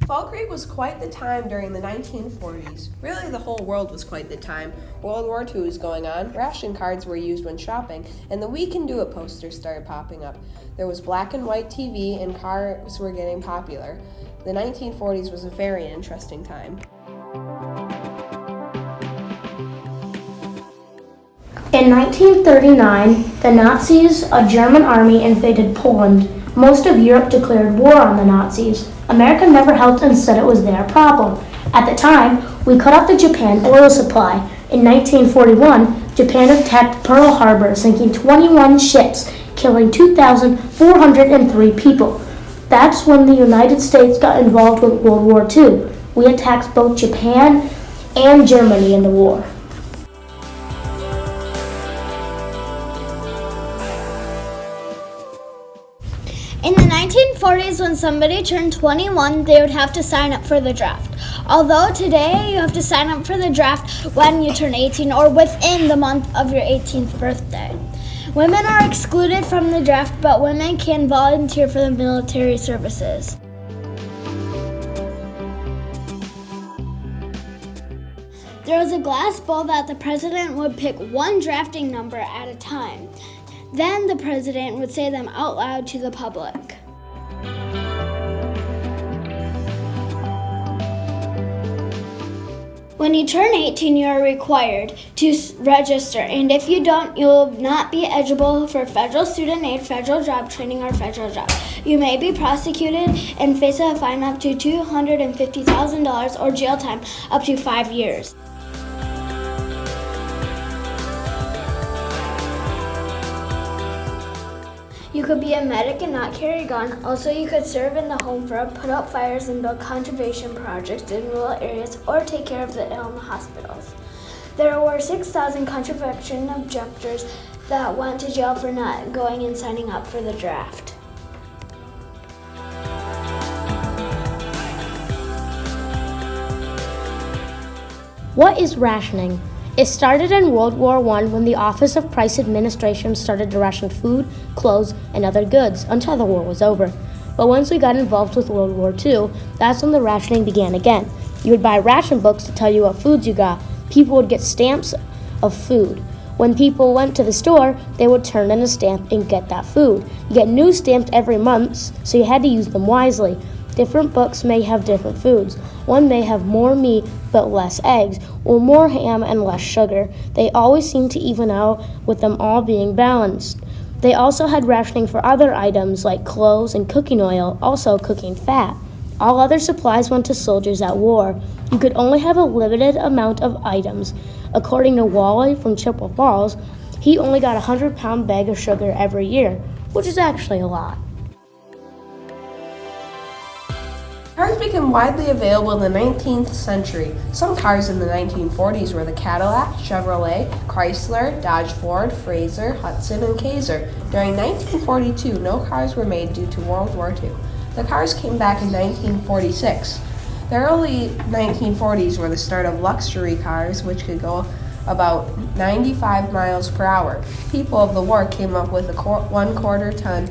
Fall Creek was quite the time during the 1940s. Really, the whole world was quite the time. World War II was going on, ration cards were used when shopping, and the We Can Do It posters started popping up. There was black and white TV, and cars were getting popular. The 1940s was a very interesting time. In 1939, the Nazis, a German army, invaded Poland. Most of Europe declared war on the Nazis. America never helped and said it was their problem. At the time, we cut off the Japan oil supply. In 1941, Japan attacked Pearl Harbor, sinking 21 ships, killing 2,403 people. That's when the United States got involved with World War II. We attacked both Japan and Germany in the war. In the 1940s, when somebody turned 21, they would have to sign up for the draft. Although today you have to sign up for the draft when you turn 18 or within the month of your 18th birthday. Women are excluded from the draft, but women can volunteer for the military services. There was a glass bowl that the president would pick one drafting number at a time. Then the president would say them out loud to the public. When you turn 18, you are required to register, and if you don't, you will not be eligible for federal student aid, federal job training, or federal job. You may be prosecuted and face a fine up to $250,000 or jail time up to 5 years. You could be a medic and not carry a gun. Also, you could serve in the home front, put out fires, and build conservation projects in rural areas, or take care of the ill in the hospitals. There were 6,000 conservation objectors that went to jail for not going and signing up for the draft. What is rationing? It started in World War I when the Office of Price Administration started to ration food, clothes, and other goods until the war was over. But once we got involved with World War II, that's when the rationing began again. You would buy ration books to tell you what foods you got. People would get stamps of food. When people went to the store, they would turn in a stamp and get that food. You get new stamps every month, so you had to use them wisely. Different books may have different foods. One may have more meat but less eggs, or more ham and less sugar. They always seem to even out with them all being balanced. They also had rationing for other items like clothes and cooking oil, also cooking fat. All other supplies went to soldiers at war. You could only have a limited amount of items. According to Wally from Chippewa Falls, he only got a 100-pound bag of sugar every year, which is actually a lot. Cars became widely available in the 19th century. Some cars in the 1940s were the Cadillac, Chevrolet, Chrysler, Dodge Ford, Fraser, Hudson, and Kaiser. During 1942, no cars were made due to World War II. The cars came back in 1946. The early 1940s were the start of luxury cars, which could go about 95 miles per hour. People of the war came up with a 1/4-ton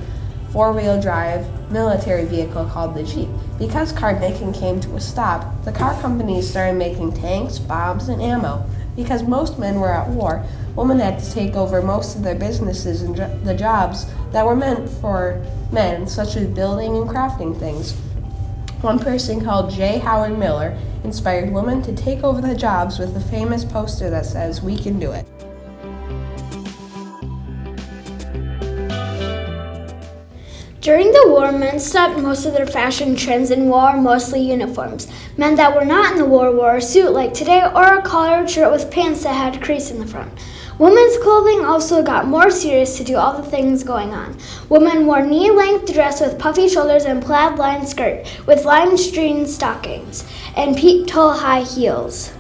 four-wheel drive military vehicle called the Jeep. Because car making came to a stop, the car companies started making tanks, bombs, and ammo. Because most men were at war, women had to take over most of their businesses and the jobs that were meant for men, such as building and crafting things. One person called J. Howard Miller inspired women to take over the jobs with the famous poster that says, "We can do it." During the war, men stopped most of their fashion trends and wore mostly uniforms. Men that were not in the war wore a suit like today or a collared shirt with pants that had a crease in the front. Women's clothing also got more serious to do all the things going on. Women wore knee-length dress with puffy shoulders and plaid-lined skirt with lime-string stockings and peep-toe high heels.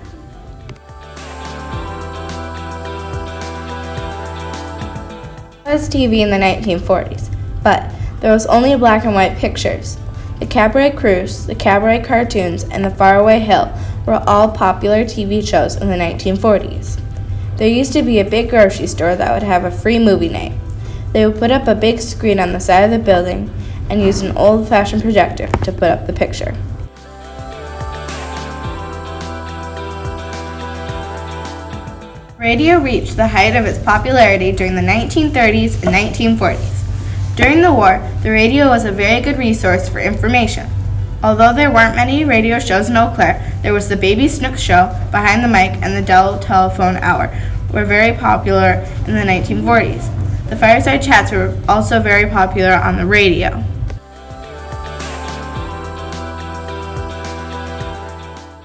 There was TV in the 1940s, but there was only black and white pictures. The Cabaret Cruise, the Cabaret cartoons, and the Faraway Hill were all popular TV shows in the 1940s. There used to be a big grocery store that would have a free movie night. They would put up a big screen on the side of the building and use an old-fashioned projector to put up the picture. Radio reached the height of its popularity during the 1930s and 1940s. During the war, the radio was a very good resource for information. Although there weren't many radio shows in Eau Claire, there was the Baby Snooks Show, Behind the Mic, and the Dell Telephone Hour were very popular in the 1940s. The fireside chats were also very popular on the radio.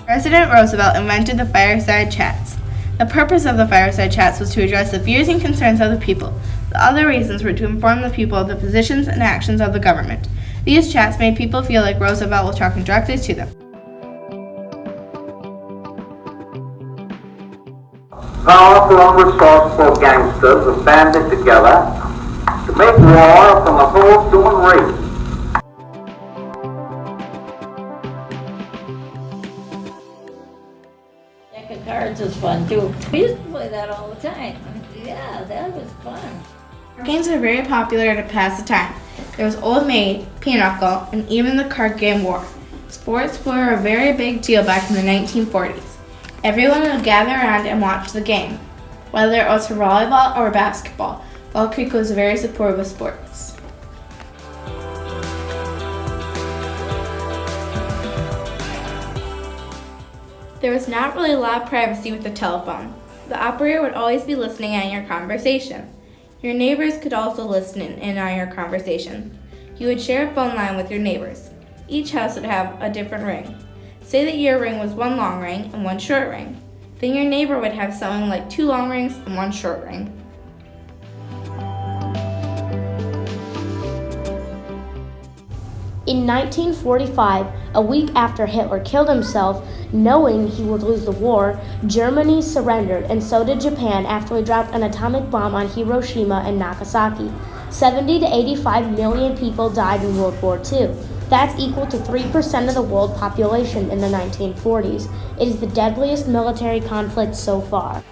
President Roosevelt invented the fireside chats. The purpose of the fireside chats was to address the views and concerns of the people. The other reasons were to inform the people of the positions and actions of the government. These chats made people feel like Roosevelt was talking directly to them. Powerful, unresourceful gangsters have banded together to make war from the whole human race. Deck of cards was fun too. We used to play that all the time. Yeah, that was fun. Games were very popular to pass the time. There was Old Maid, Pinochle, and even the card game War. Sports were a very big deal back in the 1940s. Everyone would gather around and watch the game. Whether it was for volleyball or basketball, Fall Creek was very supportive of sports. There was not really a lot of privacy with the telephone. The operator would always be listening in on your conversation. Your neighbors could also listen in on your conversation. You would share a phone line with your neighbors. Each house would have a different ring. Say that your ring was one long ring and one short ring. Then your neighbor would have something like two long rings and one short ring. In 1945, a week after Hitler killed himself, knowing he would lose the war, Germany surrendered, and so did Japan after we dropped an atomic bomb on Hiroshima and Nagasaki. 70 to 85 million people died in World War II. That's equal to 3% of the world population in the 1940s. It is the deadliest military conflict so far.